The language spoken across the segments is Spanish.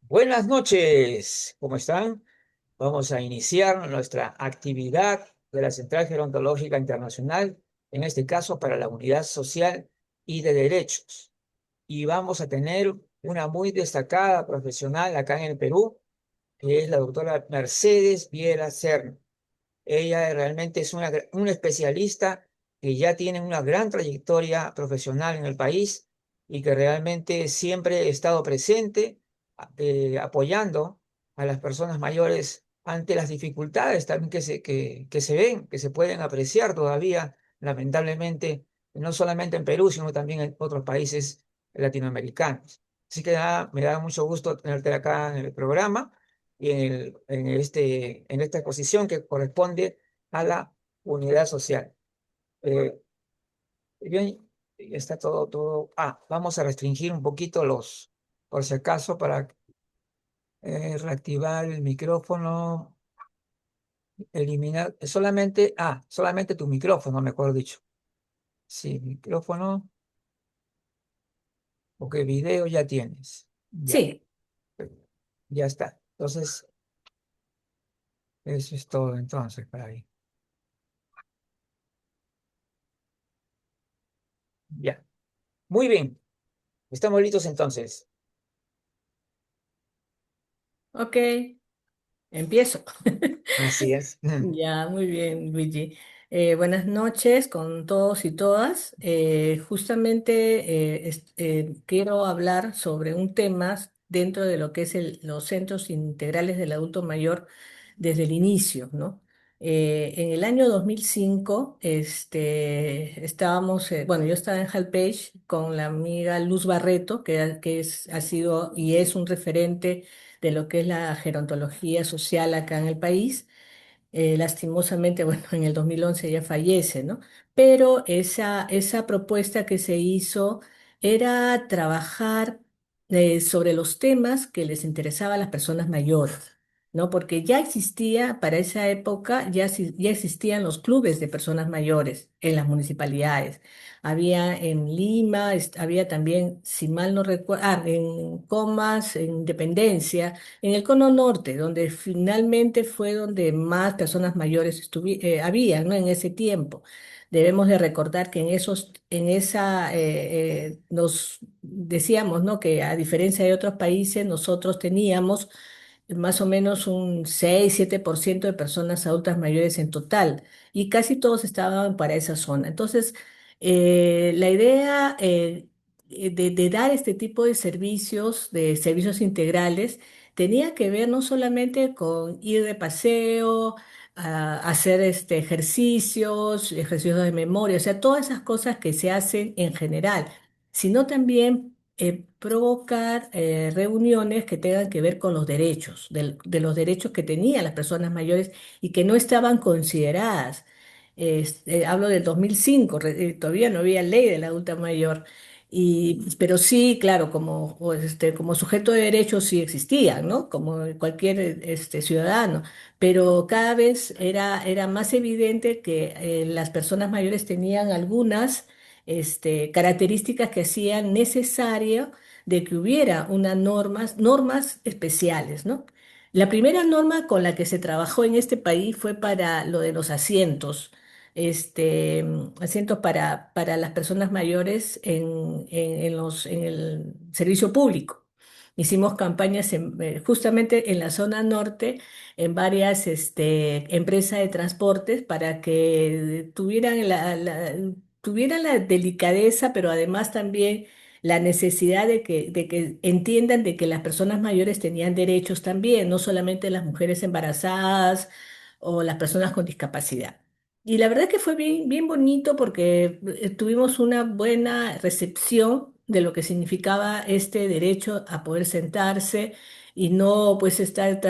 Buenas noches, ¿cómo están? Vamos a iniciar nuestra actividad de la Central Gerontológica Internacional, en este caso para la Unidad Social y de Derechos. Y vamos a tener una muy destacada profesional acá en el Perú, que es la doctora Mercedes Viera Serna. Ella realmente es una especialista que ya tiene una gran trayectoria profesional en el país y que realmente siempre ha estado presente, apoyando a las personas mayores ante las dificultades también que se ven, que se pueden apreciar todavía, lamentablemente, no solamente en Perú, sino también en otros países latinoamericanos. Así que nada, me da mucho gusto tenerte acá en el programa y en esta exposición que corresponde a la unidad social. Eh, Bien, ya está todo. Vamos a restringir un poquito por si acaso, para reactivar el micrófono, eliminar solamente tu micrófono, mejor dicho. Sí, micrófono, porque video ya tienes. Ya, Sí, ya está. Entonces, eso es todo entonces para ahí. Ya. Muy bien. Estamos listos entonces. ok, empiezo. Así es. Ya, muy bien, Luigi. Buenas noches con todos y todas. Justamente quiero hablar sobre un tema dentro de lo que es los centros integrales del adulto mayor desde el inicio, ¿no? En el año 2005, bueno, yo estaba en Halpage con la amiga Luz Barreto, ha sido y es un referente de lo que es la gerontología social acá en el país. Lastimosamente, bueno, en el 2011 ella fallece, ¿no? Pero esa propuesta que se hizo era trabajar sobre los temas que les interesaba a las personas mayores, ¿no? Porque ya existía, para esa época, ya existían los clubes de personas mayores en las municipalidades. Había en Lima, había también, si mal no recuerdo, en Comas, en Independencia, en el Cono Norte, donde finalmente fue donde más personas mayores había, ¿no? En ese tiempo. Debemos de recordar que nos decíamos, ¿no? Que a diferencia de otros países, nosotros teníamos más o menos un 6-7% de personas adultas mayores en total, y casi todos estaban para esa zona. Entonces, la idea de dar este tipo de servicios integrales, tenía que ver no solamente con ir de paseo, hacer ejercicios de memoria, o sea, todas esas cosas que se hacen en general, sino también provocar reuniones que tengan que ver con los derechos, de los derechos que tenían las personas mayores y que no estaban consideradas. Hablo del 2005, todavía no había ley de la adulta mayor. Pero sí, claro, como sujeto de derechos sí existían, ¿no? Como cualquier ciudadano, pero cada vez era más evidente que las personas mayores tenían algunas características que hacían necesario de que hubiera normas especiales, ¿no? La primera norma con la que se trabajó en este país fue para lo de los asientos, asientos para las personas mayores en el servicio público. Hicimos campañas justamente en la zona norte, en varias empresas de transportes, para que tuvieran la delicadeza, pero además también la necesidad de que entiendan de que las personas mayores tenían derechos también, no solamente las mujeres embarazadas o las personas con discapacidad. Y la verdad que fue bien, bien bonito porque tuvimos una buena recepción de lo que significaba este derecho a poder sentarse y no pues estar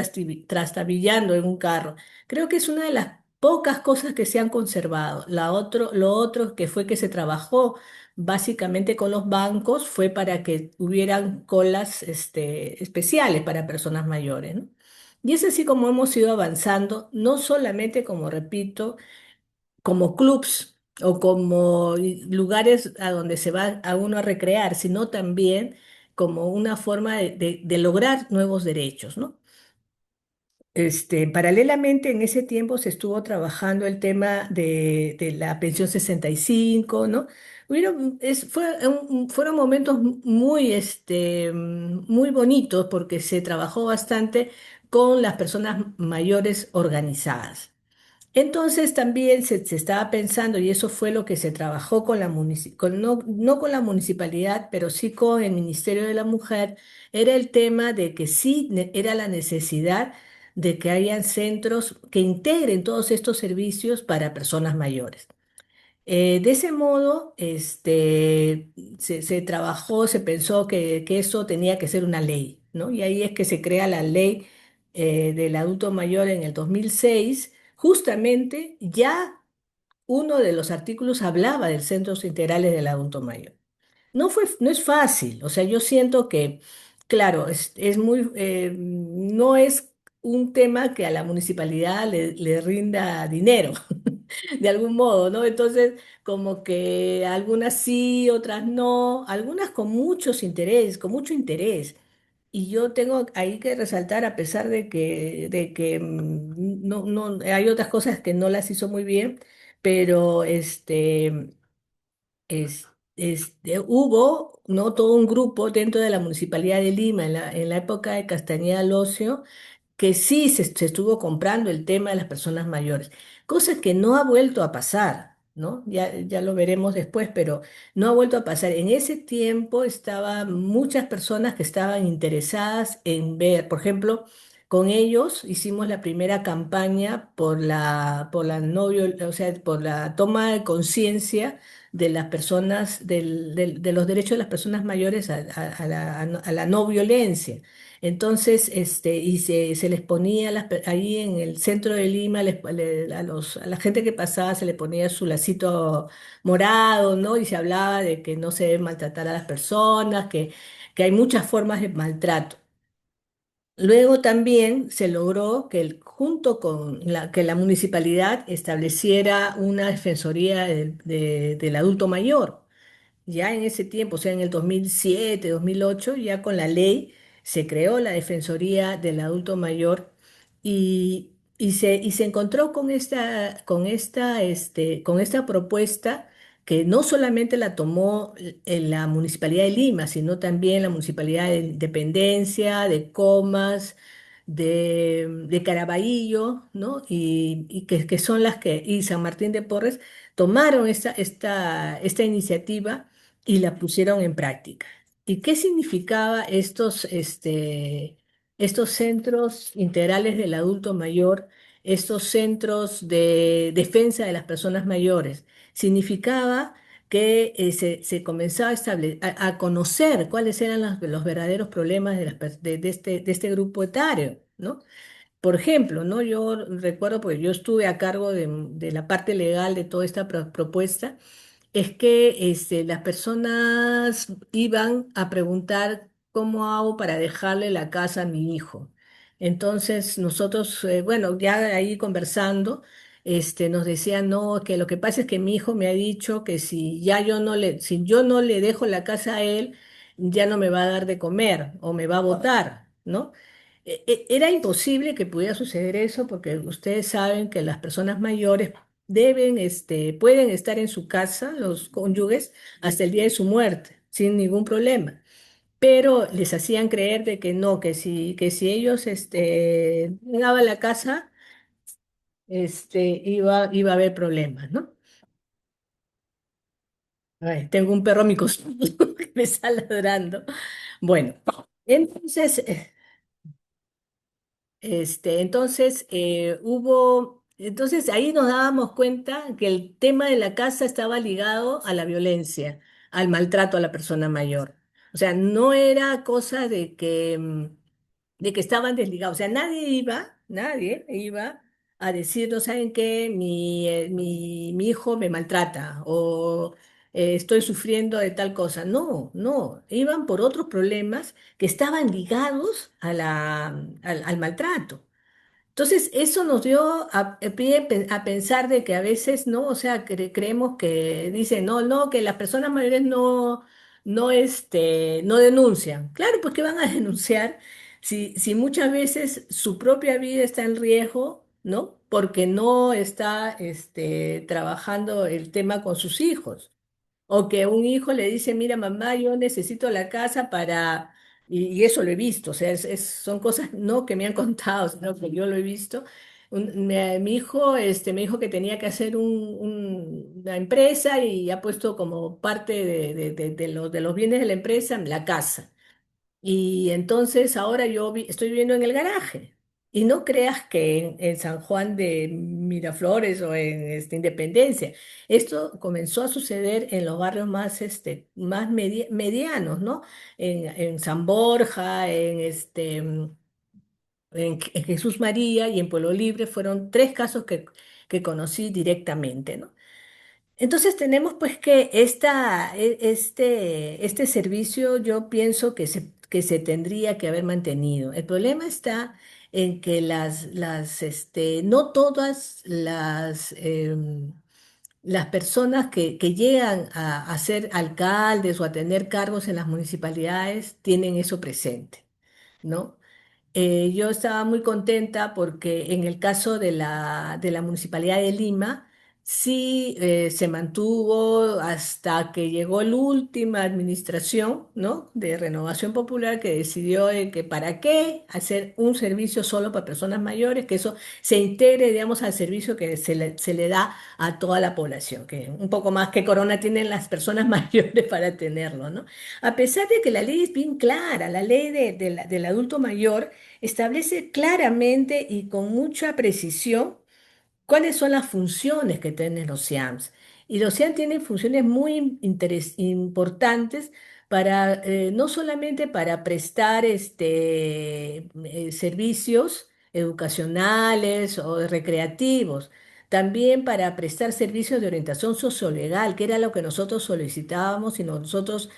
trastabillando en un carro. Creo que es una de las pocas cosas que se han conservado. Lo otro que fue que se trabajó básicamente con los bancos fue para que hubieran colas especiales para personas mayores, ¿no? Y es así como hemos ido avanzando, no solamente, como repito, como clubs o como lugares a donde se va a uno a recrear, sino también como una forma de lograr nuevos derechos, ¿no? Paralelamente, en ese tiempo se estuvo trabajando el tema de la pensión 65, ¿no? Fueron momentos muy, muy bonitos porque se trabajó bastante con las personas mayores organizadas. Entonces también se estaba pensando, y eso fue lo que se trabajó con no con la municipalidad, pero sí con el Ministerio de la Mujer, era el tema de que sí era la necesidad de que hayan centros que integren todos estos servicios para personas mayores. De ese modo, se trabajó, se pensó que eso tenía que ser una ley, ¿no? Y ahí es que se crea la ley del adulto mayor en el 2006. Justamente ya uno de los artículos hablaba de centros integrales del adulto mayor. No es fácil, o sea, yo siento que, claro, no es un tema que a la municipalidad le rinda dinero, de algún modo, ¿no? Entonces, como que algunas sí, otras no, algunas con mucho interés. Y yo tengo ahí que resaltar, a pesar de que no, hay otras cosas que no las hizo muy bien, pero es, hubo, ¿no? Todo un grupo dentro de la Municipalidad de Lima en la época de Castañeda Locio que sí se estuvo comprando el tema de las personas mayores, cosa que no ha vuelto a pasar, ¿no? Ya lo veremos después, pero no ha vuelto a pasar. En ese tiempo estaban muchas personas que estaban interesadas en ver, por ejemplo, con ellos hicimos la primera campaña por la no o sea, por la toma de conciencia de las personas, de los derechos de las personas mayores a la no violencia. Entonces, y se les ponía ahí en el centro de Lima, a la gente que pasaba se le ponía su lacito morado, ¿no? Y se hablaba de que no se debe maltratar a las personas, que hay muchas formas de maltrato. Luego también se logró junto con que la municipalidad estableciera una defensoría del adulto mayor. Ya en ese tiempo, o sea, en el 2007, 2008, ya con la ley se creó la Defensoría del Adulto Mayor y se encontró con esta propuesta que no solamente la tomó en la Municipalidad de Lima, sino también la Municipalidad de Independencia, de Comas, de Caraballo, ¿no? Y que son y San Martín de Porres tomaron esta iniciativa y la pusieron en práctica. ¿Y qué significaba estos centros integrales del adulto mayor, estos centros de defensa de las personas mayores? Significaba que se comenzaba a conocer cuáles eran los verdaderos problemas de este grupo etario, ¿no? Por ejemplo, ¿no? Yo recuerdo, porque yo estuve a cargo de la parte legal de toda esta propuesta, es que las personas iban a preguntar cómo hago para dejarle la casa a mi hijo. Entonces nosotros, bueno, ya ahí conversando, nos decían, no, que lo que pasa es que mi hijo me ha dicho que si yo no le dejo la casa a él, ya no me va a dar de comer o me va a botar, ¿no? Era imposible que pudiera suceder eso porque ustedes saben que las personas mayores pueden estar en su casa, los cónyuges, hasta el día de su muerte, sin ningún problema. Pero les hacían creer de que no, que si ellos llegaban a la casa, iba a haber problemas, ¿no? Ay, tengo un perro a mi costado que me está ladrando. Bueno, entonces, entonces ahí nos dábamos cuenta que el tema de la casa estaba ligado a la violencia, al maltrato a la persona mayor. O sea, no era cosa de que estaban desligados. O sea, nadie iba a decir, no saben qué, mi hijo me maltrata o estoy sufriendo de tal cosa. No, no, iban por otros problemas que estaban ligados al maltrato. Entonces, eso nos dio pie a pensar de que a veces, ¿no? O sea, creemos que dicen, no, no, que las personas mayores no denuncian. Claro, pues ¿qué van a denunciar si muchas veces su propia vida está en riesgo, ¿no? Porque no está trabajando el tema con sus hijos. O que un hijo le dice, mira, mamá, yo necesito la casa para... Y eso lo he visto, o sea, son cosas no que me han contado, sino que yo lo he visto. Mi hijo me dijo que tenía que hacer una empresa y ha puesto como parte de los bienes de la empresa la casa. Y entonces ahora estoy viviendo en el garaje. Y no creas que en San Juan de Miraflores o en Independencia. Esto comenzó a suceder en los barrios más medianos, ¿no? En San Borja, en Jesús María y en Pueblo Libre fueron tres casos que conocí directamente, ¿no? Entonces tenemos pues que este servicio yo pienso que se tendría que haber mantenido. El problema está en que no todas las personas que llegan a ser alcaldes o a tener cargos en las municipalidades tienen eso presente, ¿no? Yo estaba muy contenta porque en el caso de la Municipalidad de Lima, sí se mantuvo hasta que llegó la última administración, ¿no? De Renovación Popular que decidió que para qué hacer un servicio solo para personas mayores, que eso se integre, digamos, al servicio que se le da a toda la población, que un poco más que corona tienen las personas mayores para tenerlo, ¿no? A pesar de que la ley es bien clara, la ley del adulto mayor establece claramente y con mucha precisión cuáles son las funciones que tienen los SIAMS. Y los SIAMS tienen funciones muy importantes para, no solamente para prestar servicios educacionales o recreativos, también para prestar servicios de orientación sociolegal, que era lo que nosotros solicitábamos y nosotros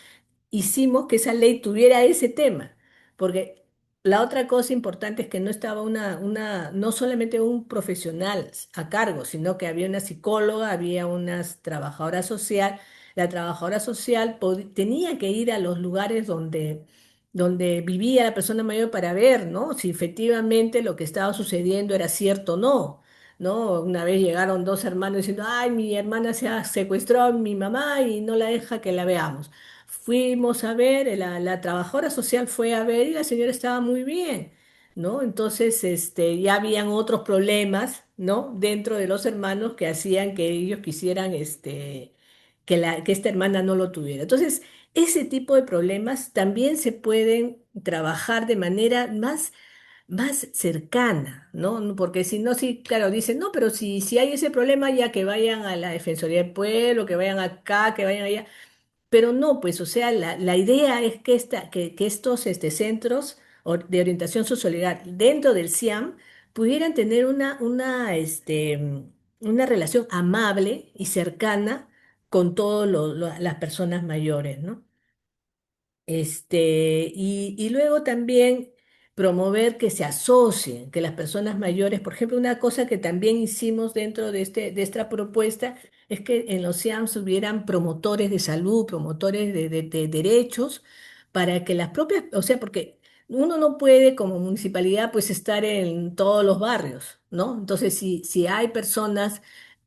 hicimos que esa ley tuviera ese tema, porque la otra cosa importante es que no estaba no solamente un profesional a cargo, sino que había una psicóloga, había una trabajadora social. La trabajadora social tenía que ir a los lugares donde vivía la persona mayor para ver, ¿no? Si efectivamente lo que estaba sucediendo era cierto o no. ¿No? Una vez llegaron dos hermanos diciendo, ay, mi hermana se ha secuestrado a mi mamá y no la deja que la veamos. Fuimos a ver, la trabajadora social fue a ver y la señora estaba muy bien, ¿no? Entonces, ya habían otros problemas, ¿no? Dentro de los hermanos que hacían que ellos quisieran, que esta hermana no lo tuviera. Entonces, ese tipo de problemas también se pueden trabajar de manera más cercana, ¿no? Porque si no, sí, claro, dicen, no, pero si hay ese problema, ya que vayan a la Defensoría del Pueblo, que vayan acá, que vayan allá. Pero no, pues, o sea, la idea es que estos centros de orientación sociolegal dentro del CIAM pudieran tener una relación amable y cercana con todas las personas mayores, ¿no? Y luego también promover que se asocien, que las personas mayores, por ejemplo, una cosa que también hicimos dentro de esta propuesta es que en los SIAMS hubieran promotores de salud, promotores de derechos, para que las propias, o sea, porque uno no puede como municipalidad pues estar en todos los barrios, ¿no? Entonces, si hay personas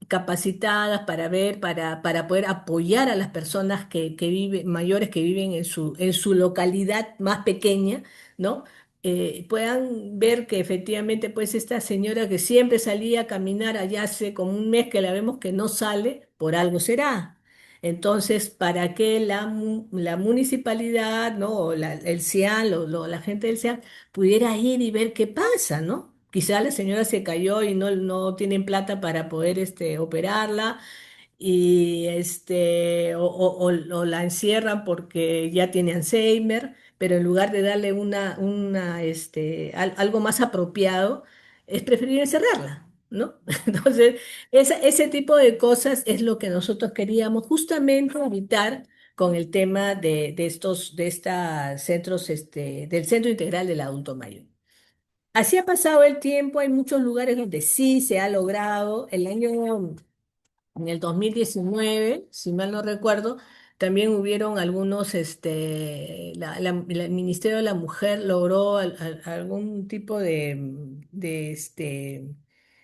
capacitadas para ver, para poder apoyar a las personas que viven, mayores que viven en su localidad más pequeña, ¿no? Puedan ver que efectivamente, pues, esta señora que siempre salía a caminar allá hace como un mes que la vemos que no sale, por algo será. Entonces, para que la municipalidad, ¿no? O el CIAN, la gente del CIAN, pudiera ir y ver qué pasa, ¿no? Quizá la señora se cayó y no tienen plata para poder operarla y o la encierran porque ya tiene Alzheimer, pero en lugar de darle algo más apropiado, es preferible encerrarla, ¿no? Entonces, ese tipo de cosas es lo que nosotros queríamos justamente evitar con el tema de estos centros, del Centro Integral del Adulto Mayor. Así ha pasado el tiempo, hay muchos lugares donde sí se ha logrado. En el 2019, si mal no recuerdo, también hubieron algunos, el Ministerio de la Mujer logró algún tipo de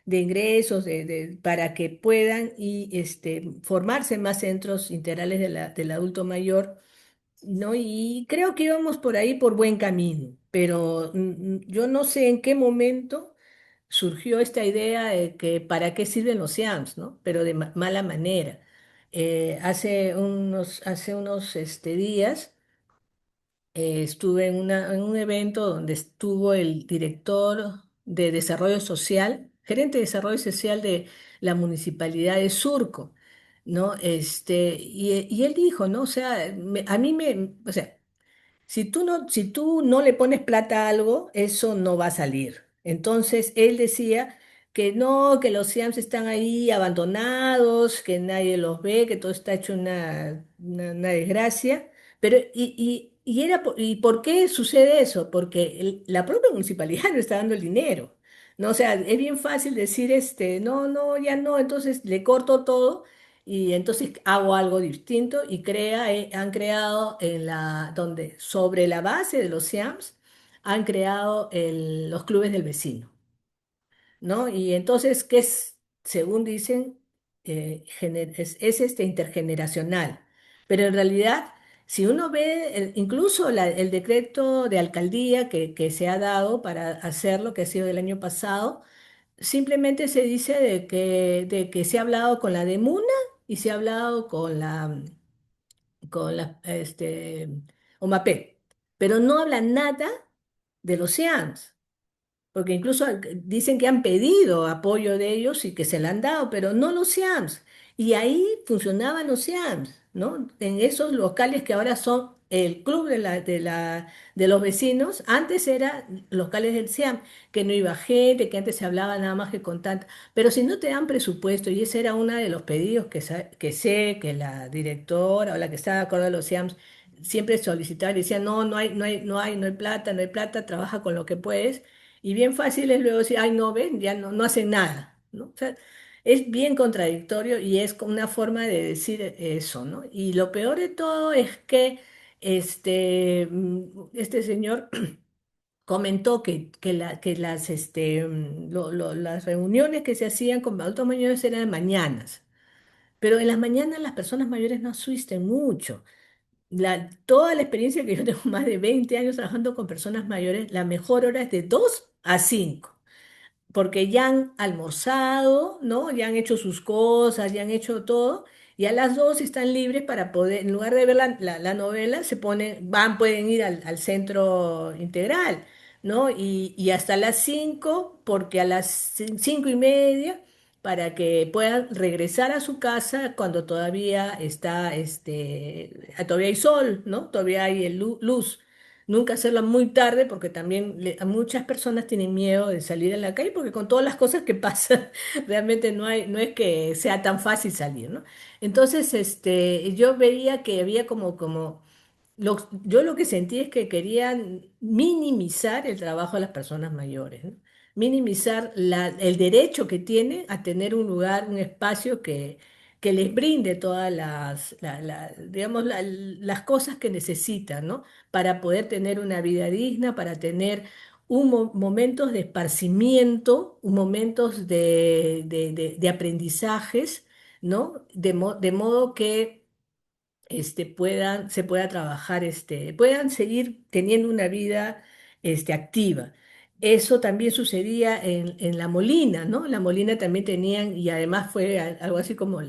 ingresos para que puedan formarse más centros integrales del adulto mayor, ¿no? Y creo que íbamos por ahí por buen camino, pero yo no sé en qué momento surgió esta idea de que para qué sirven los SIAMS, ¿no? Pero de mala manera. Hace unos días estuve en un evento donde estuvo el director de Desarrollo Social, gerente de Desarrollo Social de la Municipalidad de Surco, ¿no? Y él dijo, ¿no? O sea, o sea, si tú no le pones plata a algo, eso no va a salir. Entonces él decía que no, que los SIAMS están ahí abandonados, que nadie los ve, que todo está hecho una desgracia. Pero, ¿y por qué sucede eso? Porque la propia municipalidad no está dando el dinero. No, o sea, es bien fácil decir, no, no, ya no, entonces le corto todo y entonces hago algo distinto y han creado donde sobre la base de los SIAMS han creado los clubes del vecino, ¿no? Y entonces, ¿qué es? Según dicen, es intergeneracional. Pero en realidad, si uno ve incluso el decreto de alcaldía que se ha dado para hacerlo, que ha sido del año pasado, simplemente se dice de que se ha hablado con la de Muna y se ha hablado con la OMAPE, pero no habla nada de los SEAMS. Porque incluso dicen que han pedido apoyo de ellos y que se le han dado, pero no los SIAMS. Y ahí funcionaban los SIAMS, ¿no? En esos locales que ahora son el club de los vecinos, antes eran locales del SIAM, que no iba gente, que antes se hablaba nada más que con tanta. Pero si no te dan presupuesto, y ese era uno de los pedidos que sé que la directora o la que estaba a cargo de los SIAMS siempre solicitaba y decía, no, no hay, no hay, no hay, no hay plata, no hay plata, trabaja con lo que puedes. Y bien fácil es luego decir, ay, no, ven, ya no, no hacen nada, ¿no? O sea, es bien contradictorio y es como una forma de decir eso, ¿no? Y lo peor de todo es que este señor comentó que las reuniones que se hacían con adultos mayores eran en mañanas, pero en las mañanas las personas mayores no asisten mucho. Toda la experiencia que yo tengo, más de 20 años trabajando con personas mayores, la mejor hora es de 2 a 5 porque ya han almorzado, ¿no? Ya han hecho sus cosas, ya han hecho todo, y a las 2 están libres para poder, en lugar de ver la novela, pueden ir al centro integral, ¿no? Y hasta las 5 porque a las 5:30, para que puedan regresar a su casa cuando todavía todavía hay sol, ¿no? Todavía hay luz. Nunca hacerlo muy tarde porque también a muchas personas tienen miedo de salir a la calle porque con todas las cosas que pasan realmente no es que sea tan fácil salir, ¿no? Entonces, yo veía que había yo lo que sentí es que querían minimizar el trabajo de las personas mayores, ¿no? Minimizar el derecho que tienen a tener un lugar, un espacio que les brinde todas digamos, las cosas que necesitan, ¿no? Para poder tener una vida digna, para tener momentos de esparcimiento, momentos de aprendizajes, ¿no? De modo que se pueda trabajar, puedan seguir teniendo una vida activa. Eso también sucedía en La Molina, ¿no? La Molina también tenían, y además fue algo así como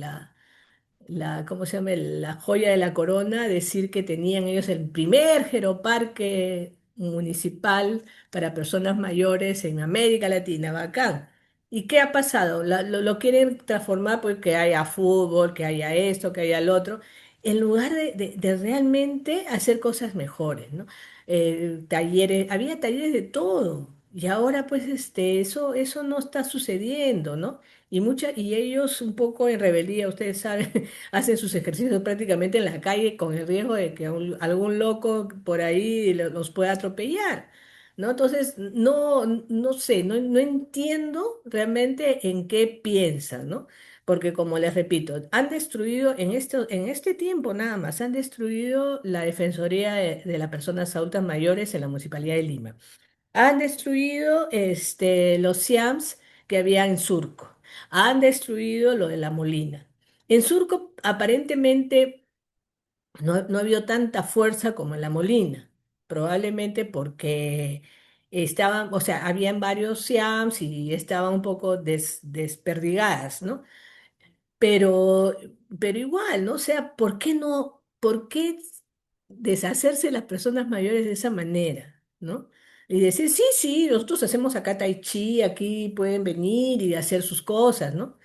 ¿cómo se llama? La joya de la corona, decir que tenían ellos el primer geroparque municipal para personas mayores en América Latina, bacán. ¿Y qué ha pasado? Lo quieren transformar porque haya fútbol, que haya esto, que haya lo otro, en lugar de realmente hacer cosas mejores, ¿no? Había talleres de todo. Y ahora pues eso no está sucediendo, ¿no? Y ellos un poco en rebeldía, ustedes saben, hacen sus ejercicios prácticamente en la calle con el riesgo de que algún loco por ahí los pueda atropellar, ¿no? Entonces, no sé, no entiendo realmente en qué piensan, ¿no? porque como les repito, han destruido en este tiempo nada más, han destruido la Defensoría de las Personas Adultas Mayores en la Municipalidad de Lima. Han destruido los SIAMS que había en Surco. Han destruido lo de La Molina. En Surco aparentemente no ha habido tanta fuerza como en La Molina, probablemente porque estaban, o sea, habían varios SIAMS y estaban un poco desperdigadas, ¿no? Pero, pero igual, ¿no? O sea, ¿por qué no, por qué deshacerse de las personas mayores de esa manera, ¿no? Y decir, sí, sí, nosotros hacemos acá tai chi, aquí pueden venir y hacer sus cosas, ¿no?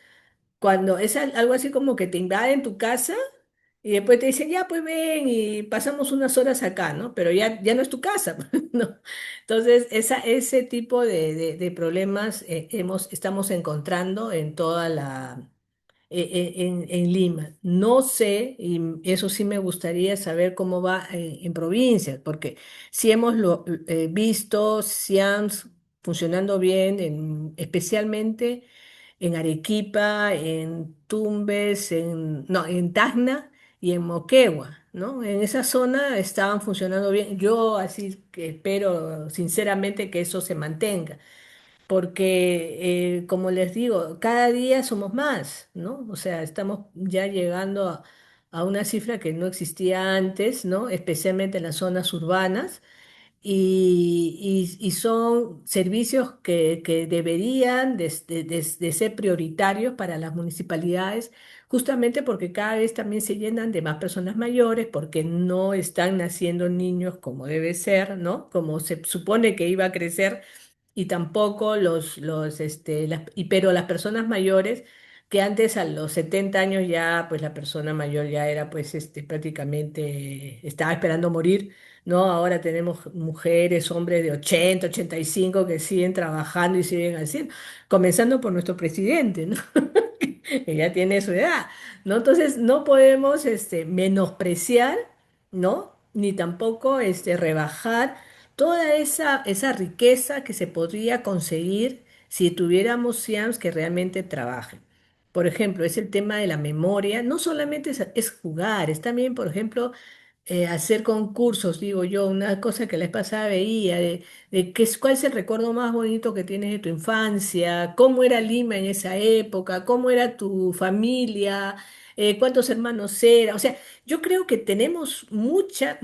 Cuando es algo así como que te invaden tu casa y después te dicen, ya, pues ven y pasamos unas horas acá, ¿no? Pero ya no es tu casa, ¿no? Entonces, ese tipo de problemas estamos encontrando en toda en Lima. No sé, y eso sí me gustaría saber cómo va en provincias, porque sí hemos visto SIAMS funcionando bien, especialmente en Arequipa, en Tumbes, no, en Tacna y en Moquegua, ¿no? En esa zona estaban funcionando bien. Yo así que espero sinceramente que eso se mantenga porque, como les digo, cada día somos más, ¿no? O sea, estamos ya llegando a una cifra que no existía antes, ¿no? Especialmente en las zonas urbanas y son servicios que deberían de ser prioritarios para las municipalidades, justamente porque cada vez también se llenan de más personas mayores, porque no están naciendo niños como debe ser, ¿no? Como se supone que iba a crecer, y tampoco pero las personas mayores, que antes a los 70 años ya, pues la persona mayor ya era pues prácticamente, estaba esperando morir, ¿no? Ahora tenemos mujeres, hombres de 80, 85 que siguen trabajando y siguen haciendo, comenzando por nuestro presidente, ¿no? Que ya tiene su edad, ¿no? Entonces no podemos menospreciar, ¿no? Ni tampoco rebajar toda esa riqueza que se podría conseguir si tuviéramos CIAMS que realmente trabajen. Por ejemplo, es el tema de la memoria, no solamente es jugar, es también, por ejemplo, hacer concursos, digo yo, una cosa que la vez pasada veía, de cuál es el recuerdo más bonito que tienes de tu infancia, cómo era Lima en esa época, cómo era tu familia, cuántos hermanos eran. O sea, yo creo que tenemos mucha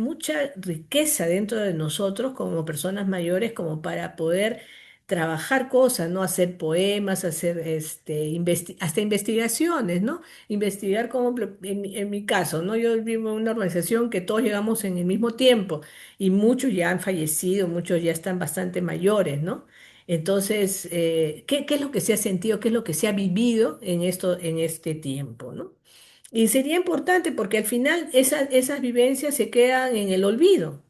riqueza dentro de nosotros como personas mayores como para poder trabajar cosas, ¿no? Hacer poemas, hacer hasta investigaciones, ¿no? Investigar como en mi caso, ¿no? Yo vivo en una organización que todos llegamos en el mismo tiempo y muchos ya han fallecido, muchos ya están bastante mayores, ¿no? Entonces, ¿qué es lo que se ha sentido? ¿Qué es lo que se ha vivido en este tiempo, ¿no? Y sería importante porque al final esas vivencias se quedan en el olvido,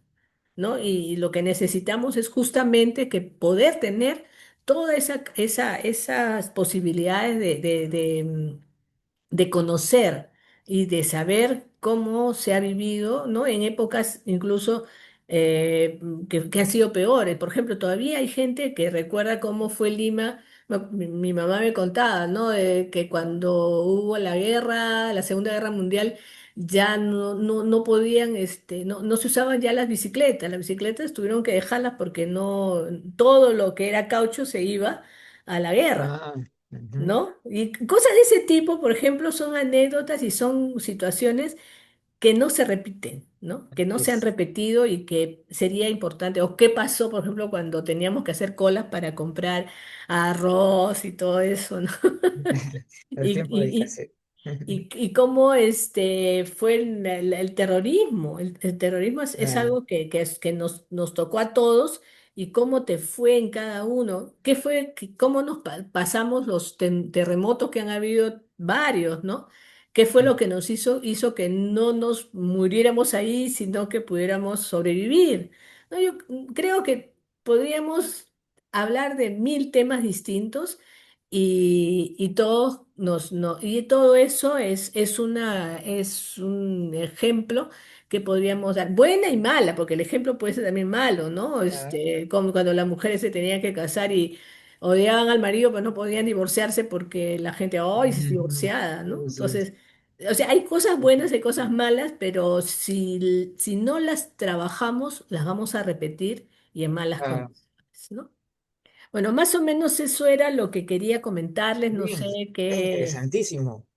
¿no? Y lo que necesitamos es justamente que poder tener todas esas posibilidades de conocer y de saber cómo se ha vivido, ¿no? En épocas incluso que han sido peores. Por ejemplo, todavía hay gente que recuerda cómo fue Lima. Mi mamá me contaba, ¿no? De que cuando hubo la guerra, la Segunda Guerra Mundial, ya no podían, no se usaban ya las bicicletas tuvieron que dejarlas porque no, todo lo que era caucho se iba a la guerra. Ah, ujú. ¿No? Y cosas de ese tipo, por ejemplo, son anécdotas y son situaciones que no se repiten, ¿no? Que no se han Es repetido y que sería importante. O qué pasó, por ejemplo, cuando teníamos que hacer colas para comprar arroz y todo eso, ¿no? el Y, tiempo de y, cassette. y cómo fue el terrorismo. El terrorismo es Ah, algo que nos tocó a todos y cómo te fue en cada uno. ¿Qué fue, cómo nos pasamos los terremotos que han habido varios, ¿no? ¿Qué fue lo que nos hizo que no nos muriéramos ahí, sino que pudiéramos sobrevivir? ¿No? Yo creo que podríamos hablar de mil temas distintos y todos y todo eso es un ejemplo que podríamos dar, buena y mala, porque el ejemplo puede ser también malo, ¿no? ah, Como cuando las mujeres se tenían que casar odiaban al marido, pero no podían divorciarse porque la gente, ¡ay, si es divorciada!, ¿no? Sí, sí, Entonces, o sea, hay cosas buenas, hay cosas malas, pero si no las trabajamos, las vamos a repetir y en malas ah, condiciones, ¿no? Bueno, más o menos eso era lo que quería comentarles, no bien, sé está qué. interesantísimo.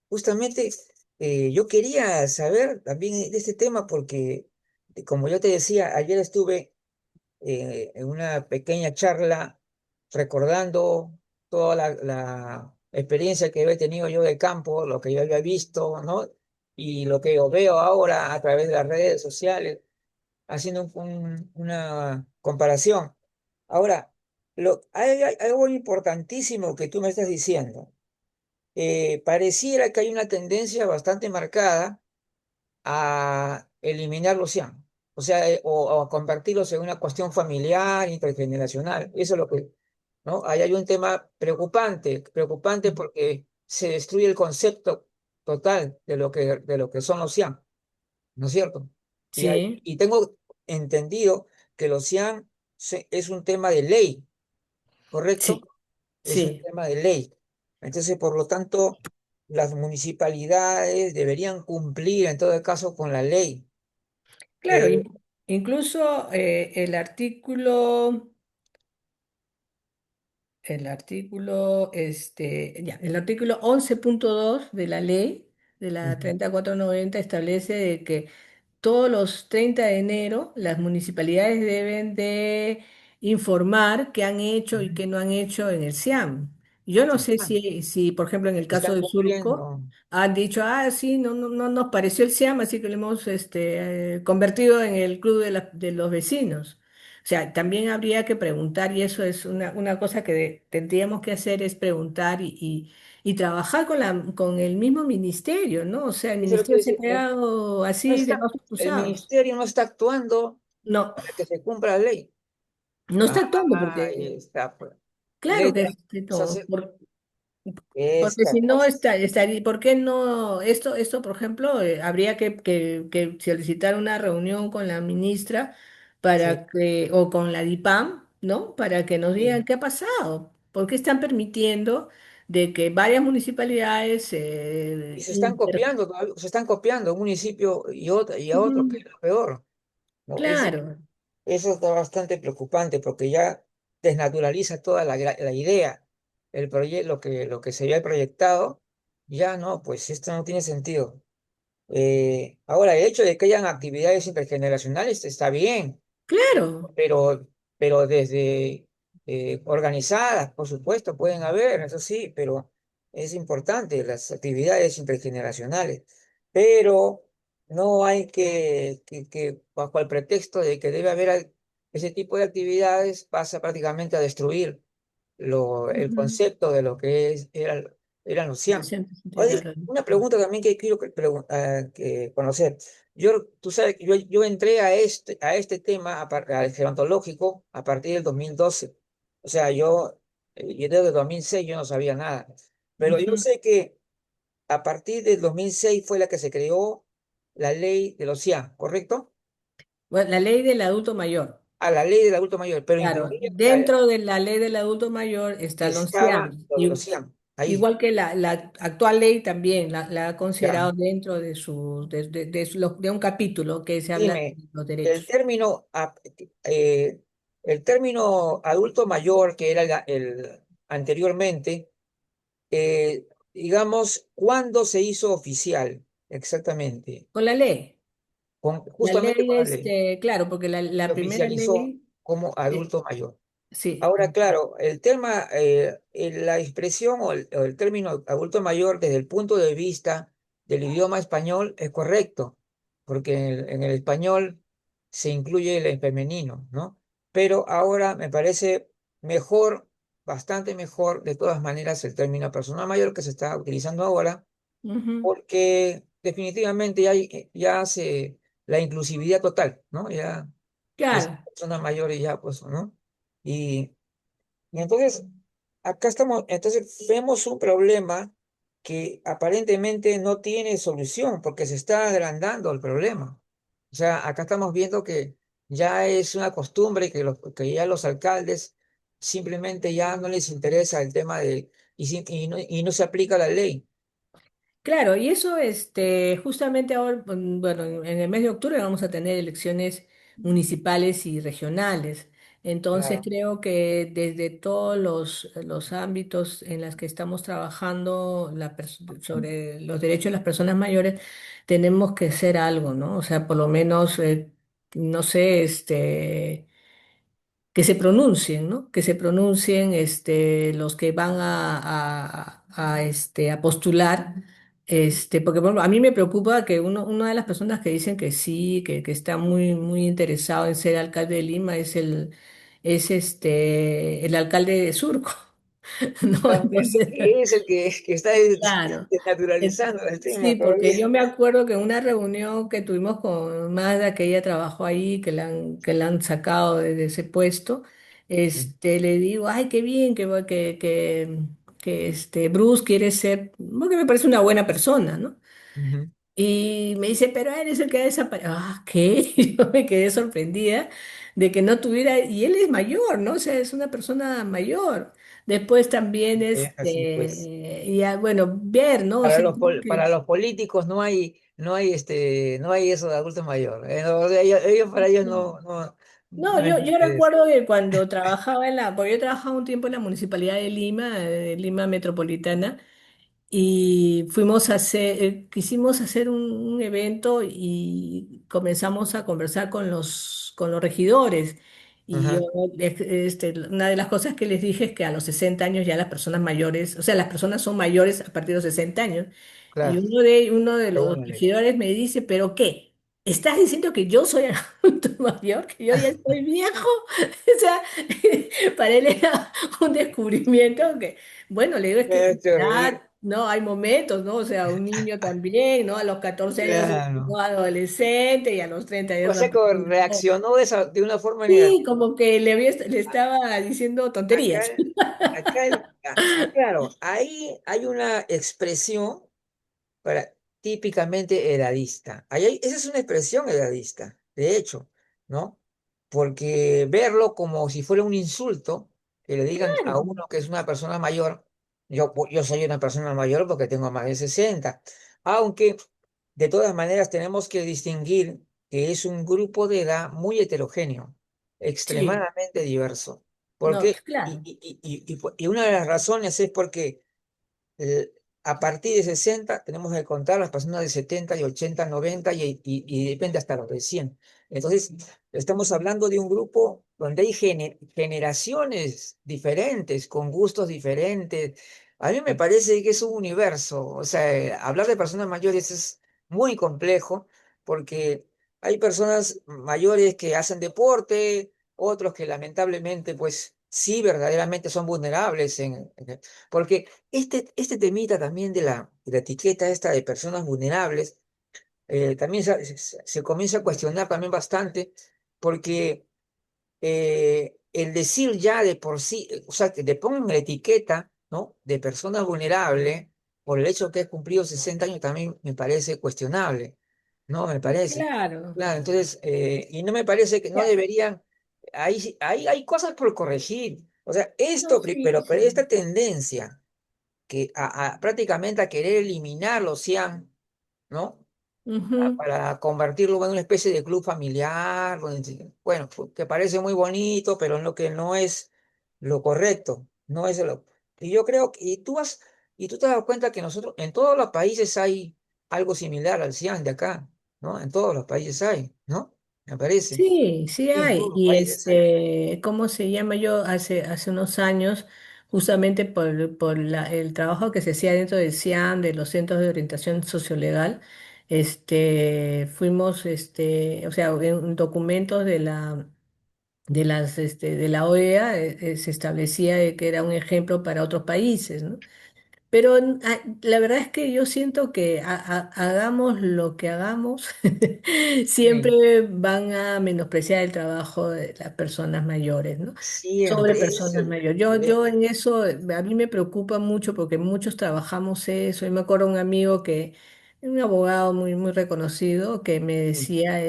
Justamente yo quería saber también de este tema porque, como yo te decía, ayer estuve en una pequeña charla recordando toda la experiencia que había tenido yo de campo, lo que yo había visto, ¿no? Y lo que yo veo ahora a través de las redes sociales, haciendo una comparación. Ahora, hay algo importantísimo que tú me estás diciendo. Pareciera que hay una tendencia bastante marcada a eliminar los cian, o sea, o a convertirlos en una cuestión familiar, intergeneracional. Eso es lo que, ¿no? Ahí hay un tema preocupante, preocupante porque se destruye el concepto total de lo que son los cian, ¿no es cierto? Sí, Y tengo entendido que los cian es un tema de ley, ¿correcto? sí, Es un sí. tema de ley. Entonces, por lo tanto, las municipalidades deberían cumplir en todo caso con la ley. Claro, Eh, incluso el artículo 11.2 de la ley de la Ujú, 3490 establece de que todos los 30 de enero las municipalidades deben de informar qué han hecho y ujú. qué no han hecho en el SIAM. Yo no sé Ah, si, por ejemplo, en el caso están de Surco, cumpliendo. han dicho, ah, sí, no nos pareció el SIAM, así que lo hemos convertido en el club de los vecinos. O sea, también habría que preguntar, y eso es una cosa que tendríamos que hacer, es preguntar y trabajar con el mismo ministerio, ¿no? O sea, el Eso es lo que ministerio se ha dice, quedado no así de está, brazos el cruzados. ministerio no está actuando No, para que se cumpla la ley. no está actuando Ah, ahí porque, está, pues. claro que Letra, es que vamos a no, hacer porque esta si no cosa. estaría, ¿por qué no? Esto, por ejemplo, habría que solicitar una reunión con la ministra Sí, o con la DIPAM, ¿no? Para que nos digan sí. qué ha pasado, por qué están permitiendo de que varias municipalidades Y se están copiando, se están copiando un municipio y a otro, que Ujú. es lo peor, ¿no? Claro. Eso está bastante preocupante porque ya desnaturaliza toda la idea, el proyecto, lo que se había proyectado, ya no, pues esto no tiene sentido. Ahora, el hecho de que hayan actividades intergeneracionales está bien, Claro. pero, desde organizadas, por supuesto, pueden haber, eso sí, pero es importante las actividades intergeneracionales. Pero no hay que bajo el pretexto de que debe haber ese tipo de actividades, pasa prácticamente a destruir el Ujú. concepto de lo que eran los El CIAM. centro Oye, integral. una pregunta también que quiero que conocer. Tú sabes que yo entré a este tema, al gerontológico, a partir del 2012. O sea, yo desde el 2006 yo no sabía nada. Pero yo Ujú. sé que a partir del 2006 fue la que se creó la ley de los CIAM, ¿correcto? Bueno, la ley del adulto mayor. A la ley del adulto mayor, pero Claro, incluía, dentro de la ley del adulto mayor está el estaba onceavo. lo de los CIAM, ahí. Igual que la actual ley también la ha Ya. considerado dentro de un capítulo que se habla Dime, de los el derechos. término, eh, el término adulto mayor, que era el anteriormente, digamos, ¿cuándo se hizo oficial? Exactamente, Con la ley. La justamente con ley, la ley, claro, porque se la primera oficializó ley, como eh, adulto mayor. sí. Ahora, claro, el tema, la expresión o el término adulto mayor desde el punto de vista del idioma español es correcto, porque en el español se incluye el femenino, ¿no? Pero ahora me parece mejor, bastante mejor, de todas maneras, el término persona mayor que se está utilizando ahora, Ujú. porque definitivamente ya hace la inclusividad total, ¿no? Ya es Claro, persona mayor y ya, pues, ¿no? Y entonces, acá estamos, entonces vemos un problema que aparentemente no tiene solución porque se está agrandando el problema. O sea, acá estamos viendo que ya es una costumbre que ya los alcaldes simplemente ya no les interesa el tema de, y no se aplica la ley. Claro, y eso, justamente ahora, bueno, en el mes de octubre vamos a tener elecciones municipales y regionales. Entonces Claro. creo que desde todos los ámbitos en los que estamos trabajando sobre los derechos de las personas mayores, tenemos que hacer algo, ¿no? O sea, por lo menos, no sé, que se pronuncien, ¿no? Que se pronuncien los que van a postular, porque por ejemplo, a mí me preocupa que una de las personas que dicen que sí, que está muy, muy interesado en ser alcalde de Lima es el alcalde de Surco, ¿no? Ah, Entonces, es el que está claro. desnaturalizando el tema Sí, porque todavía. yo me acuerdo que en una reunión que tuvimos con Magda, que ella trabajó ahí, que la han sacado de ese puesto, le digo, ay, qué bien que Bruce quiere ser, porque me parece una buena persona, ¿no? Ujú. Y me dice, pero él es el que ha desaparecido. Ah, ¿qué? Yo me quedé sorprendida de que no tuviera, y él es mayor, ¿no? O sea, es una persona mayor. Después también, Es así, pues. bueno, ver, ¿no? O sea, creo Para que los políticos no hay eso de adulto mayor. O sea, ellos, para ellos no, no les yo interesa. recuerdo que cuando trabajaba porque yo trabajaba un tiempo en la Municipalidad de Lima Metropolitana, y quisimos hacer un evento y comenzamos a conversar con los regidores. Y yo, Ajá, una de las cosas que les dije es que a los 60 años ya las personas mayores, o sea, las personas son mayores a partir de los 60 años. Y claro, uno de según los la ley. regidores me dice, ¿pero qué? ¿Estás diciendo que yo soy adulto mayor, que yo ya estoy viejo? O sea, para él era un descubrimiento que, bueno, le digo, es que Este, no, hay momentos, ¿no? O sea, un niño también, ¿no? A los 14 años es claro. un adolescente y a los 30 ya O es una sea que persona mayor. reaccionó de una forma Sí, negativa. como que le estaba diciendo Acá, tonterías. claro, ahí hay una expresión típicamente edadista. Esa es una expresión edadista, de hecho, ¿no? Porque verlo como si fuera un insulto, que le digan a Claro, uno que es una persona mayor, yo soy una persona mayor porque tengo más de 60, aunque de todas maneras tenemos que distinguir que es un grupo de edad muy heterogéneo, sí, extremadamente diverso. no, Porque, claro, y una de las razones es porque eh, a partir de 60 tenemos que contar las personas de 70 y 80, 90 y depende hasta los de 100. Entonces, estamos hablando de un grupo donde hay generaciones diferentes, con gustos diferentes. A mí me parece que es un universo. O sea, hablar de personas mayores es muy complejo porque hay personas mayores que hacen deporte, otros que lamentablemente, pues sí, verdaderamente son vulnerables porque este temita también de la etiqueta esta de personas vulnerables, también se comienza a cuestionar también bastante, porque el decir ya de por sí, o sea, que le pongan la etiqueta, ¿no? De persona vulnerable, por el hecho que has cumplido 60 años, también me parece cuestionable, ¿no? Me parece. claro. Claro, entonces, y no me parece que no Ya. deberían, hay cosas por corregir. O sea, No, esto, sí, pero sí. esta tendencia que prácticamente a querer eliminar los CIAN, ¿no? Ujú. Para convertirlo en una especie de club familiar, bueno, que parece muy bonito, pero lo que no es lo correcto, no es lo... Y yo creo que, y tú te das cuenta que nosotros, en todos los países hay algo similar al CIAN de acá, ¿no? En todos los países hay, ¿no? Me parece. Sí, sí Sí, en hay. todos los Y países hay. ¿cómo se llama? Yo hace unos años, justamente por el trabajo que se hacía dentro del CIAM, de los Centros de Orientación Sociolegal, fuimos, o sea, en documentos de la OEA, se establecía de que era un ejemplo para otros países, ¿no? Pero la verdad es que yo siento que hagamos lo que hagamos, Sí, siempre van a menospreciar el trabajo de las personas mayores, ¿no? Sobre siempre, ese es personas mayores. Yo en eso, a mí me preocupa mucho porque muchos trabajamos eso. Y me acuerdo un amigo que un abogado muy, muy reconocido que me Mm. decía,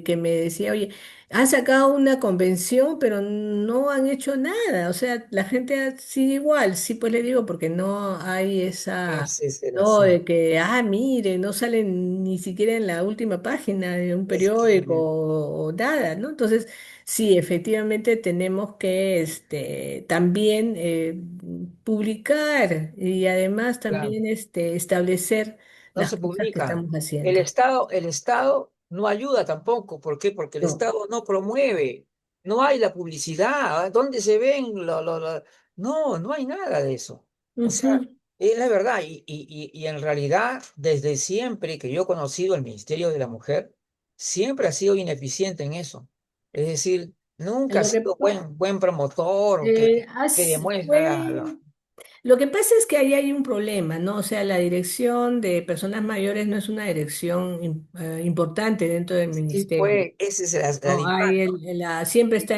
que me decía, oye, han sacado una convención, pero no han hecho nada. O sea, la gente sigue igual. Sí, pues le digo, porque no hay esa, Ese es el no, de asunto. que, mire, no salen ni siquiera en la última página de un Es periódico que, o nada, ¿no? Entonces, sí, efectivamente tenemos que, también publicar y además claro, también, establecer no las se cosas que publican. estamos haciendo. El Estado no ayuda tampoco. ¿Por qué? Porque el No. Estado no promueve. No hay la publicidad. ¿Dónde se ven? No, no hay nada de eso. O sea, Ujú. es la verdad. Y en realidad, desde siempre que yo he conocido el Ministerio de la Mujer, siempre ha sido ineficiente en eso. Es decir, nunca ha Lo que, sido buen promotor que demuestra fue, lo que pasa es que ahí hay un problema, ¿no? O sea, la dirección de personas mayores no es una dirección importante dentro del sí, ministerio. pues, esa es la No, hay dinámica. siempre está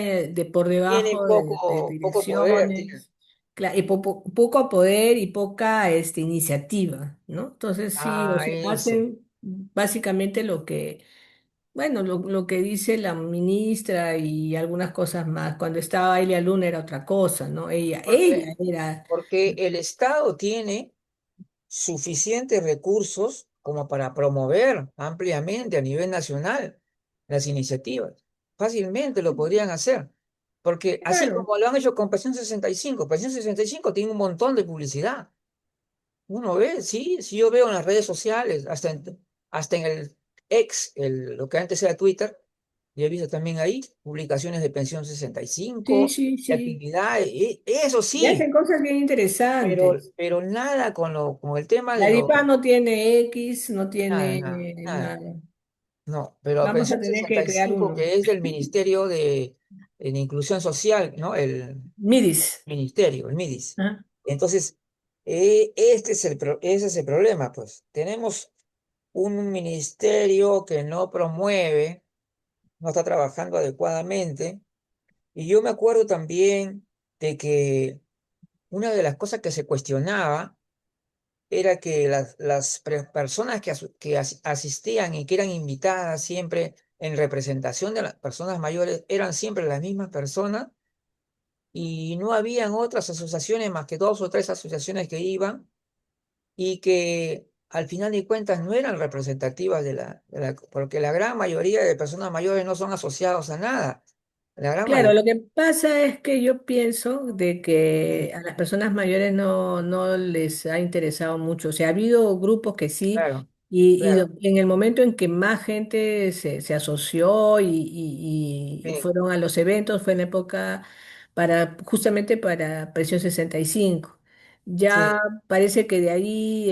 por Tienen debajo de poco poder, direcciones, y poco poder y poca iniciativa, ¿no? Entonces sí, o sea, eso. hacen básicamente bueno, lo que dice la ministra y algunas cosas más. Cuando estaba Elia Luna era otra cosa, ¿no? Ella Porque, era, porque el Estado tiene suficientes recursos como para promover ampliamente a nivel nacional las iniciativas. Fácilmente lo podrían hacer. Porque así claro, como lo han hecho con Pasión 65 tiene un montón de publicidad. Uno ve, sí, sí, yo veo en las redes sociales, hasta en el lo que antes era Twitter, y he visto también ahí publicaciones de Pensión sesenta y sí, cinco sí, de sí. actividades, eso Y sí, hacen cosas bien interesantes. pero nada con el tema La de DIPA no tiene X, no nada, tiene nada, nada. nada. No, pero Vamos a Pensión tener sesenta que y crear cinco uno. que es del Ministerio de Inclusión Social, ¿no? El Midis. ministerio, el MIDIS. Ajá. Entonces, ese es el problema, pues. Tenemos un ministerio que no promueve, no está trabajando adecuadamente. Y yo me acuerdo también de que una de las cosas que se cuestionaba era que las personas que asistían y que eran invitadas siempre en representación de las personas mayores eran siempre las mismas personas y no habían otras asociaciones más que dos o tres asociaciones que iban y que al final de cuentas no eran representativas porque la gran mayoría de personas mayores no son asociados a nada. La gran Claro, mayoría. lo que pasa es que yo pienso de que Sí, a las personas mayores no les ha interesado mucho. O sea, ha habido grupos que sí, claro, y claro. en el momento en que más gente se asoció y Sí, fueron a los eventos, fue en época justamente para Presión 65. Ya sí. parece que de ahí,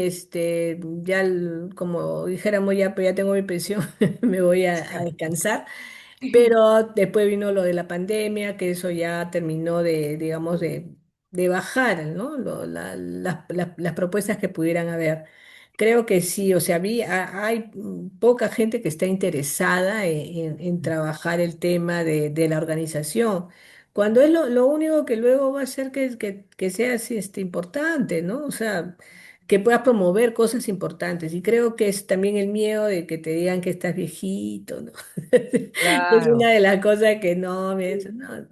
ya, como dijéramos, ya, pues ya tengo mi pensión, me voy a descansar. Pero después vino lo de la pandemia, que eso ya terminó digamos, de bajar, ¿no? Las propuestas que pudieran haber. Creo que sí, o sea, hay poca gente que está interesada en trabajar el tema de la organización, cuando es lo único que luego va a hacer que sea así, importante, ¿no? O sea, que puedas promover cosas importantes. Y creo que es también el miedo de que te digan que estás viejito, ¿no? Es una Claro. de las cosas que no, no,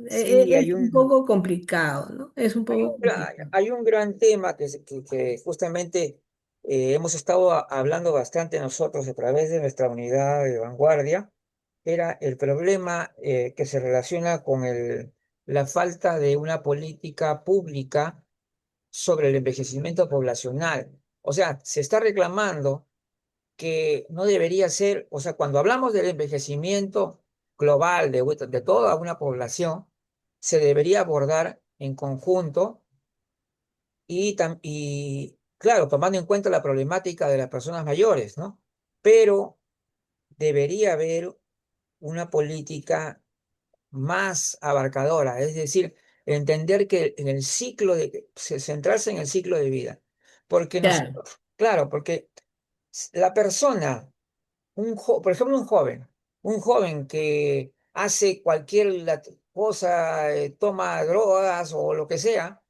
Sí, es un poco complicado, ¿no? Es un poco complicado. hay un gran tema que justamente hemos estado hablando bastante nosotros a través de nuestra unidad de vanguardia, era el problema que se relaciona con la falta de una política pública sobre el envejecimiento poblacional. O sea, se está reclamando que no debería ser, o sea, cuando hablamos del envejecimiento global de toda una población, se debería abordar en conjunto y, claro, tomando en cuenta la problemática de las personas mayores, ¿no? Pero debería haber una política más abarcadora, es decir, entender que en el centrarse en el ciclo de vida, porque Claro, nosotros, claro, porque la persona por ejemplo, un joven que hace cosa, toma drogas o lo que sea,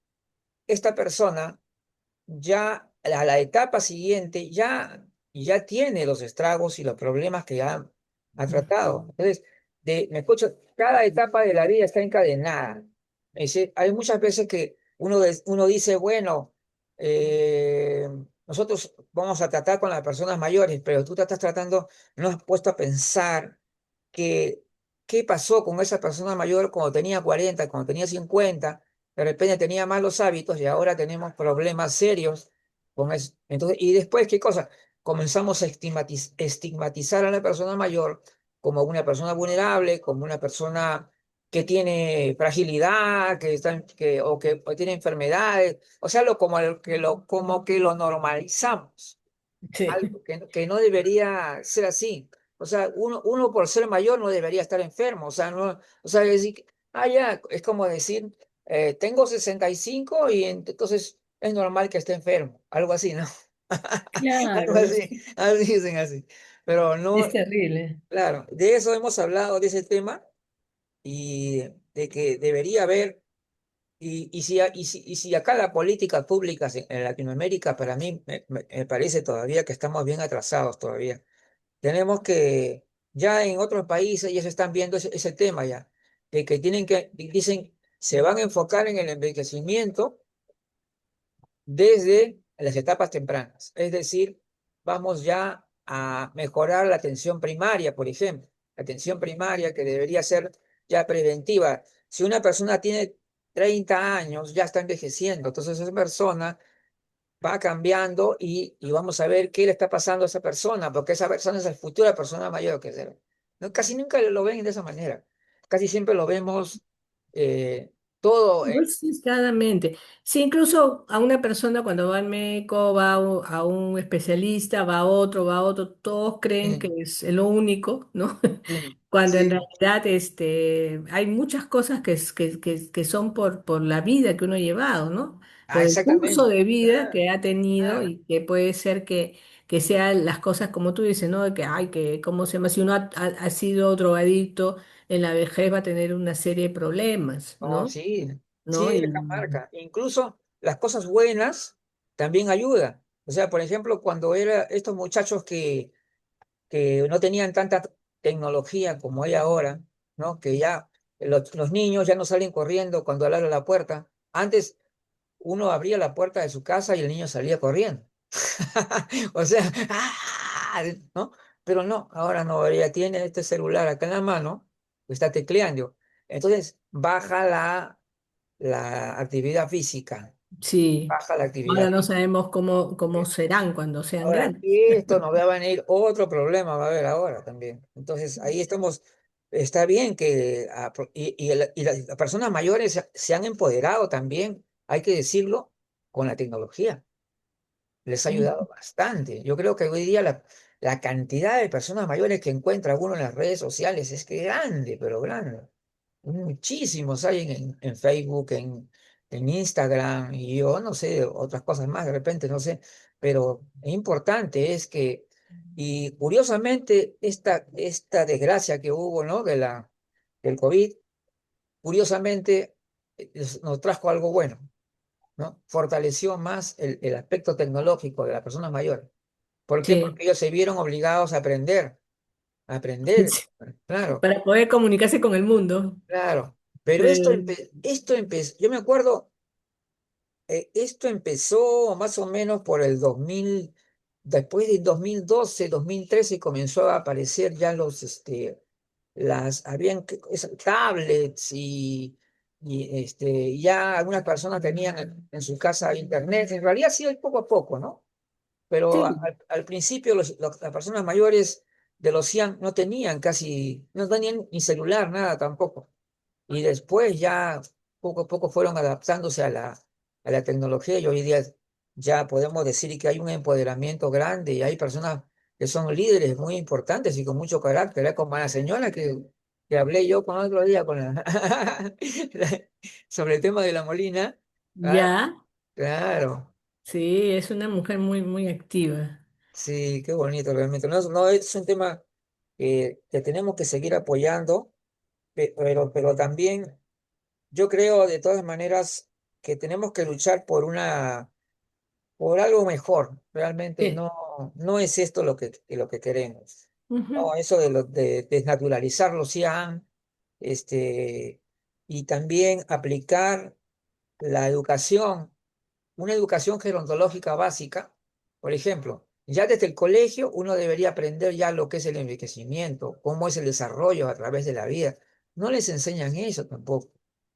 esta persona ya a la etapa siguiente ya y ya tiene los estragos y los problemas que ya ha tratado. Entonces, me escucho, cada etapa de la vida está encadenada. Es decir, hay muchas veces que uno dice, bueno, eh, nosotros vamos a tratar con las personas mayores, pero tú te estás tratando, no has puesto a pensar que qué pasó con esa persona mayor cuando tenía 40, cuando tenía 50, de repente tenía malos hábitos y ahora tenemos problemas serios con eso. Entonces, y después, ¿qué cosa? Comenzamos a estigmatizar a la persona mayor como una persona vulnerable, como una persona que tiene fragilidad, o tiene enfermedades, o sea, como que lo normalizamos, Sí, algo que no debería ser así. O sea, uno por ser mayor no debería estar enfermo. O sea, no, o sea, decir, ya, es como decir, tengo 65 y entonces es normal que esté enfermo. Algo así, ¿no? Algo claro, así, así dicen así. Pero no, es terrible. claro, de eso hemos hablado, de ese tema, y de que debería haber, y si acá la política pública en Latinoamérica, para mí me parece todavía que estamos bien atrasados todavía. Tenemos que, ya en otros países ya se están viendo ese tema ya, de que dicen, se van a enfocar en el envejecimiento desde las etapas tempranas. Es decir, vamos ya a mejorar la atención primaria, por ejemplo. La atención primaria que debería ser ya preventiva. Si una persona tiene 30 años, ya está envejeciendo, entonces esa persona va cambiando y vamos a ver qué le está pasando a esa persona, porque esa persona es la futura persona mayor que será. No, casi nunca lo ven de esa manera. Casi siempre lo vemos eh, todo. Pues sí, claramente. Sí, incluso a una persona cuando va al médico, a un especialista, va a otro, todos creen que Eh, es lo único, ¿no? Cuando en sí, realidad hay muchas cosas que son por la vida que uno ha llevado, ¿no? Por el curso exactamente. de vida Claro, que ha tenido claro. y que puede ser que sean las cosas como tú dices, ¿no? De que, ay, que, ¿cómo se llama? Si uno ha sido drogadicto en la vejez va a tener una serie de problemas, No, ¿no? sí, sí, ¿No? deja marca. Incluso las cosas buenas también ayudan. O sea, por ejemplo, cuando era estos muchachos que no tenían tanta tecnología como hay ahora, ¿no? Que ya los niños ya no salen corriendo cuando abren la puerta. Antes uno abría la puerta de su casa y el niño salía corriendo. O sea, ¡ah! ¿No? Pero no, ahora no, ella tiene este celular acá en la mano, está tecleando. Entonces baja la actividad física, Sí. baja la actividad Ahora no física. sabemos cómo serán cuando sean Ahora, grandes. y esto nos va a venir otro problema, va a haber ahora también. Entonces, ahí estamos, está bien que, las personas mayores se han empoderado también, hay que decirlo, con la tecnología. Les ha ayudado bastante. Yo creo que hoy día la cantidad de personas mayores que encuentra uno en las redes sociales es que grande, pero grande. Muchísimos hay en Facebook, en Instagram y yo no sé, otras cosas más de repente, no sé, pero es importante es que, y curiosamente, esta desgracia que hubo, ¿no? Del COVID, curiosamente nos trajo algo bueno, ¿no? Fortaleció más el aspecto tecnológico de las personas mayores. ¿Por qué? Sí. Porque ellos se vieron obligados a aprender, claro. Para poder comunicarse con el mundo. Claro, pero Eh, esto empezó, yo me acuerdo, esto empezó más o menos por el 2000, después de 2012, 2013 comenzó a aparecer ya esas tablets y ya algunas personas tenían en su casa internet, en realidad sí, poco a poco, ¿no? Pero sí, al principio las personas mayores de los 100 no tenían casi, no tenían ni celular, nada tampoco. Y después ya poco a poco fueron adaptándose a la tecnología y hoy día ya podemos decir que hay un empoderamiento grande y hay personas que son líderes muy importantes y con mucho carácter, ¿eh? Como la señora que hablé yo con otro día sobre el tema de la Molina. Ah, ya, claro, sí, es una mujer muy activa. sí, qué bonito realmente. No, no, es un tema que tenemos que seguir apoyando, pero también yo creo de todas maneras que tenemos que luchar por algo mejor, realmente, Sí, no, no, no es esto lo que queremos. No, Ujú. eso de desnaturalizarlo, sí, y también aplicar la educación, una educación gerontológica básica. Por ejemplo, ya desde el colegio uno debería aprender ya lo que es el enriquecimiento, cómo es el desarrollo a través de la vida. No les enseñan eso tampoco.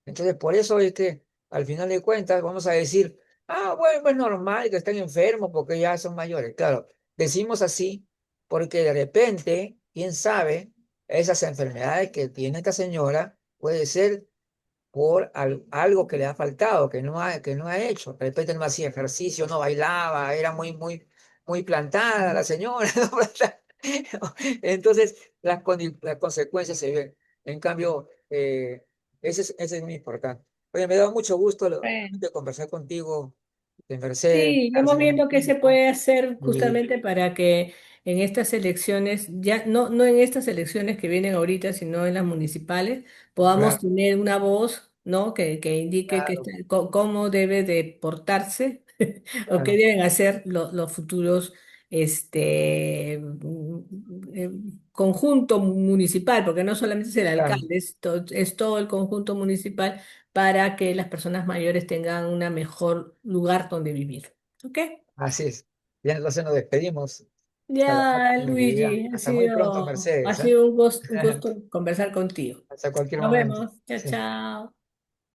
Entonces, por eso es que al final de cuentas vamos a decir, bueno, pues normal que estén enfermos porque ya son mayores. Claro, decimos así porque de repente, quién sabe, esas enfermedades que tiene esta señora puede ser por algo que le ha faltado, que no ha hecho. De repente no hacía ejercicio, no bailaba, era muy plantada la señora. ¿no? Entonces, las consecuencias se ven. En cambio, ese es muy importante. Oye, me da mucho gusto de conversar contigo, de Mercedes, Sí, darse vamos con el viendo qué se tiempo. puede hacer Y, justamente para que en estas elecciones, ya no en estas elecciones que vienen ahorita, sino en las municipales, podamos claro, tener una voz, ¿no? Que indique claro, cómo debe de portarse o qué claro. deben hacer los futuros conjunto municipal, porque no solamente es el Claro. alcalde, es todo el conjunto municipal para que las personas mayores tengan un mejor lugar donde vivir. ¿Ok? Así es. Ya entonces nos despedimos. Hasta la Ya, próxima, mi querida. Luigi, Hasta muy pronto, ha Mercedes, ¿eh? sido un gusto conversar contigo. Hasta cualquier Nos momento. vemos. Chao, Sí. chao.